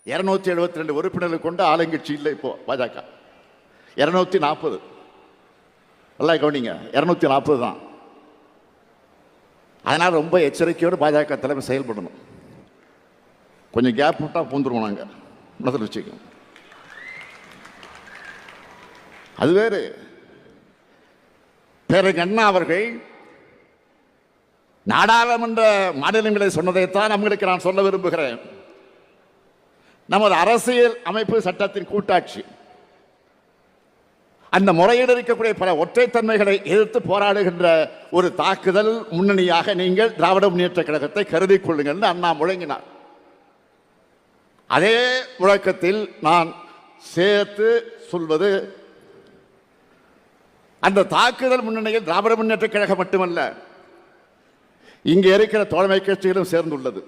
272 உறுப்பினர்கள் கொண்ட ஆளுங்கட்சி இல்லை இப்போ பாஜக. 240. நல்லா கவனிங்க, 240 தான். அதனால் ரொம்ப எச்சரிக்கையோடு பாஜக தலைமை செயல்படணும். கொஞ்சம் கேப் விட்டா பூந்துருவோம் நாங்கள், மனதில் வச்சுக்கோங்க. அது வேறு. பேரறிஞர் அண்ணா அவர்கள் நாடாளுமன்ற மாநிலங்களை சொன்னதைத்தான் நம்மளுக்கு நான் சொல்ல விரும்புகிறேன். நமது அரசியல் அமைப்பு சட்டத்தின் கூட்டாட்சி, அந்த முறையில் இருக்கக்கூடிய பல ஒற்றைத்தன்மைகளை எதிர்த்து போராடுகின்ற ஒரு தாக்குதல் முன்னணியாக நீங்கள் திராவிட முன்னேற்ற கழகத்தை கருதி கொள்ளுங்கள் அண்ணா முழங்கினார். அதே முழக்கத்தில் நான் சேர்த்து சொல்வது, அந்த தாக்குதல் முன்னணியில் திராவிட முன்னேற்ற கழகம் மட்டுமல்ல, இங்கே இருக்கிற தோழமை கட்சிகளும் சேர்ந்துள்ளது.